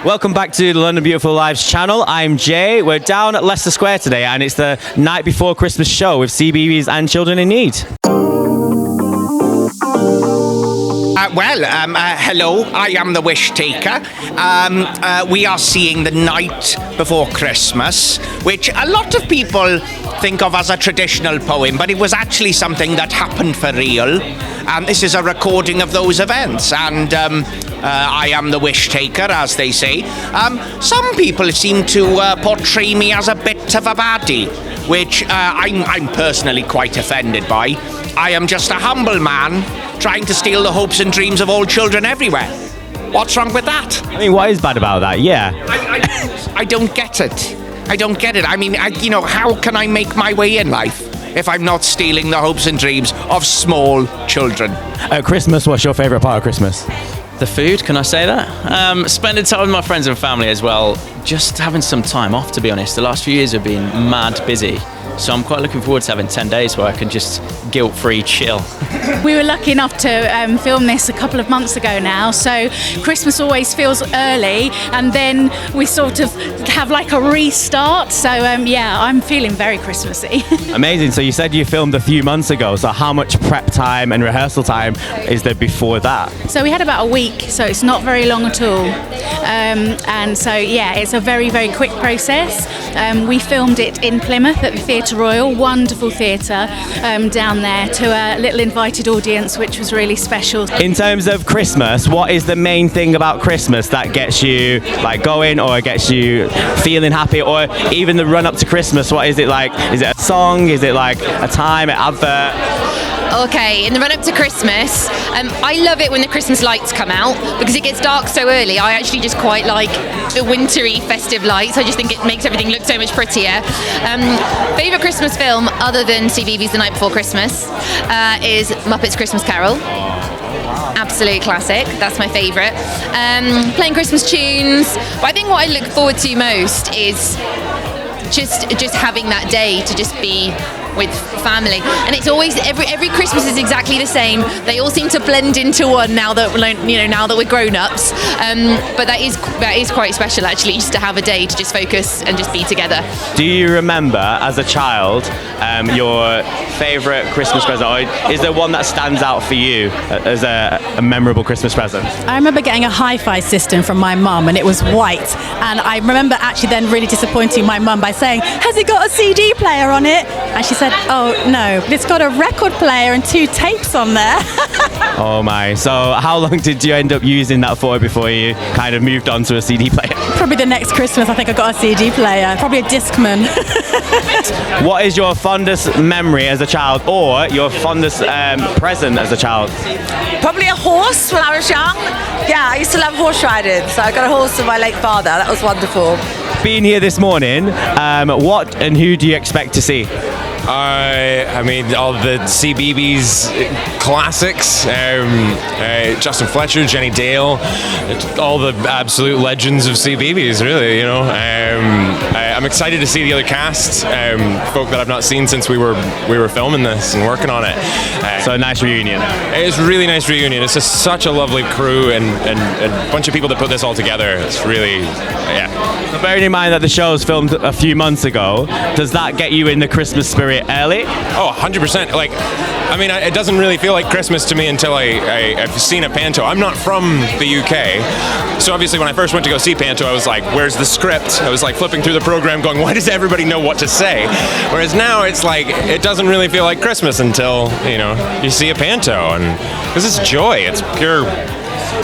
Welcome back to the London Beautiful Lives channel. I'm Jay. We're down at Leicester Square today, and it's the night before Christmas show with Cbeebies and Children in Need. Hello, I am the wish taker. We are seeing The Night Before Christmas, which a lot of people think of as a traditional poem, but it was actually something that happened for real. And this is a recording of those events, and I am the wish taker, as they say. Some people seem to portray me as a bit of a baddie, which I'm personally quite offended by. I am just a humble man trying to steal the hopes and dreams of all children everywhere. What's wrong with that? I mean, what is bad about that? Yeah. I don't get it. I don't get it. I mean, how can I make my way in life if I'm not stealing the hopes and dreams of small children? At Christmas, what's your favourite part of Christmas? The food, can I say that? Spending time with my friends and family as well. Just having some time off, to be honest. The last few years have been mad busy. So I'm quite looking forward to having 10 days where I can just guilt-free chill. We were lucky enough to film this a couple of months ago now, so Christmas always feels early, and then we sort of have like a restart. So yeah, I'm feeling very Christmassy. Amazing. So you said you filmed a few months ago, so how much prep time and rehearsal time is there before that? So we had about a week, so it's not very long at all. And so yeah, it's a very, very quick process. We filmed it in Plymouth at the Theatre Royal, wonderful theatre down there, to a little invited audience, which was really special. In terms of Christmas, what is the main thing about Christmas that gets you like going, or gets you feeling happy, or even the run up to Christmas? What is it like? Is it a song? Is it like a time, an advert? Okay, in the run-up to Christmas, I love it when the Christmas lights come out because it gets dark so early. I actually just quite like the wintry festive lights. I just think it makes everything look so much prettier. Favourite Christmas film, other than Cbeebies The Night Before Christmas, is Muppets Christmas Carol. Absolute classic, that's my favourite. Playing Christmas tunes, but I think what I look forward to most is just having that day to just be with family, and it's always every Christmas is exactly the same. They all seem to blend into one now that we're grown-ups. But that is quite special actually, just to have a day to just focus and just be together. Do you remember as a child your favourite Christmas present, or is there one that stands out for you as a memorable Christmas present? I remember getting a hi-fi system from my mum, and it was white, and I remember actually then really disappointing my mum by saying, "Has it got a CD player on it?" And she said, "Oh no, but it's got a record player and 2 tapes on there." Oh my, so how long did you end up using that for before you kind of moved on to a CD player? Probably the next Christmas I think I got a CD player, probably a Discman. What is your fondest memory as a child, or your fondest present as a child? Probably a horse when I was young. Yeah, I used to love horse riding, so I got a horse from my late father. That was wonderful. Being here this morning, what and who do you expect to see? I mean, all the Cbeebies classics, Justin Fletcher, Jennie Dale, all the absolute legends of Cbeebies, really, I'm excited to see the other cast, folk that I've not seen since we were filming this and working on it. So a nice reunion. It's a really nice reunion. It's just such a lovely crew and a bunch of people that put this all together. It's really, yeah. So bearing in mind that the show was filmed a few months ago, does that get you in the Christmas spirit early? Oh, 100%. It doesn't really feel like Christmas to me until I've seen a Panto. I'm not from the UK, so obviously when I first went to go see Panto, I was like, where's the script? I was like flipping through the program going, why does everybody know what to say? Whereas now it's like, it doesn't really feel like Christmas until, you see a Panto, and this is joy. It's pure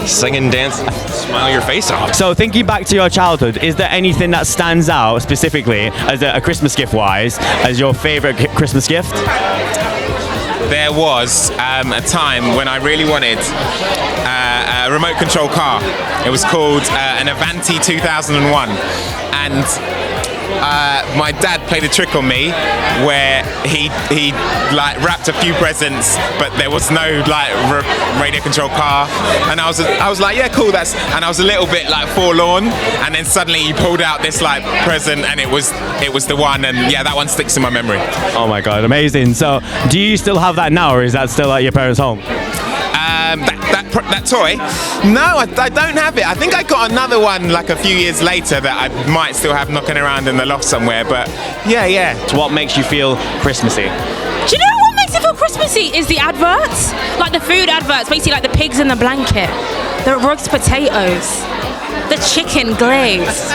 sing and dance, smile your face off. So thinking back to your childhood, is there anything that stands out specifically as a Christmas gift wise as your favourite Christmas gift? There was a time when I really wanted a remote control car. It was called an Avanti 2001, and my dad played a trick on me where he wrapped a few presents, but there was no radio control car, and I was like, yeah, cool, and I was a little bit forlorn, and then suddenly he pulled out this present, and it was the one, and yeah, that one sticks in my memory. Oh my god, amazing. So do you still have that now, or is that still at your parents' home? that toy. No, I don't have it. I think I got another one like a few years later that I might still have knocking around in the loft somewhere. But yeah. So what makes you feel Christmassy? Do you know what makes it feel Christmassy is the adverts, like the food adverts, basically like the pigs in the blanket, the roast potatoes, the chicken glaze.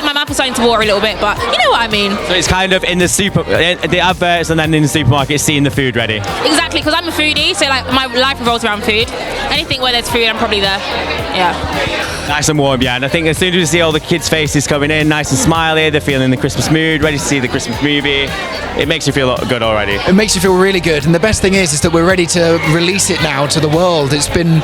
My mouth is starting to water a little bit, but you know what I mean. So it's kind of in the adverts, and then in the supermarket, seeing the food ready. Exactly, because I'm a foodie, so like my life revolves around food. Anything where there's food, I'm probably there. Yeah. Nice and warm, yeah. And I think as soon as you see all the kids' faces coming in, nice and smiley, they're feeling the Christmas mood, ready to see the Christmas movie. It makes you feel good already. It makes you feel really good, and the best thing is that we're ready to release it now to the world. It's been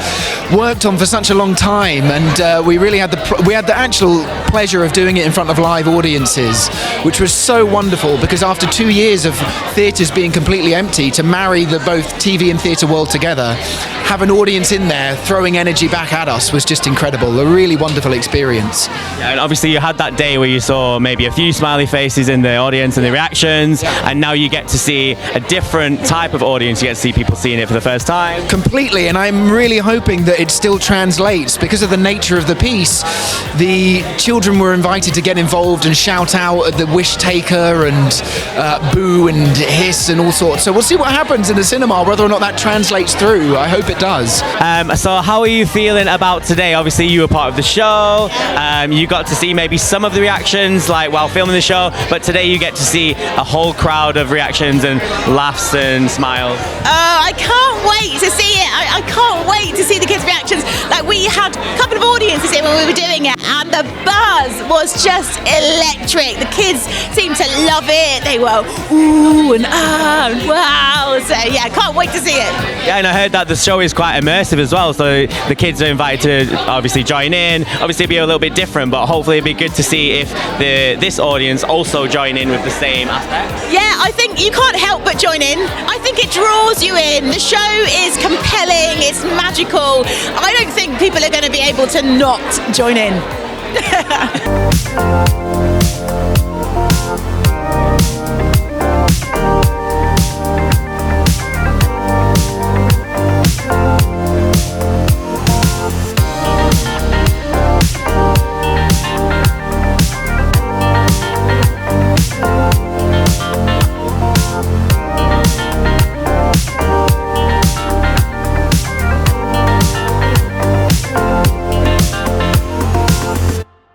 worked on for such a long time, and we really had the actual pleasure of doing it in front of live audiences, which was so wonderful, because after 2 years of theatres being completely empty, to marry the both TV and theatre world together, have an audience in there throwing energy back at us was just incredible. A really wonderful experience. Yeah, and obviously you had that day where you saw maybe a few smiley faces in the audience and the reactions, and now you get to see a different type of audience. You get to see people seeing it for the first time. Completely, and I'm really hoping that it still translates. Because of the nature of the piece, the children were invited to get involved and shout out at the wish taker and boo and hiss and all sorts. So we'll see what happens in the cinema, whether or not that translates through. I hope it does. So how are you feeling about today? Obviously you were part of the show. You got to see maybe some of the reactions like while filming the show, but today you get to see a whole crowd of reactions and laughs and smiles. Oh, I can't wait to see it. I can't wait to see the kids' reactions. Like, we had a couple of audiences here when we were doing it, and the buzz was just electric. The kids seemed to love it. They were ooh and ah and wow. So yeah, can't wait to see it. Yeah, and I heard that the show is quite immersive as well, so the kids are invited to obviously join in. Obviously it'll be a little bit different, but hopefully it'll be good to see if this audience also join in with the same aspects. Yeah, I think you can't help but join in. I think it draws you in. The show is compelling, it's magical. I don't think people are going to be able to not join in.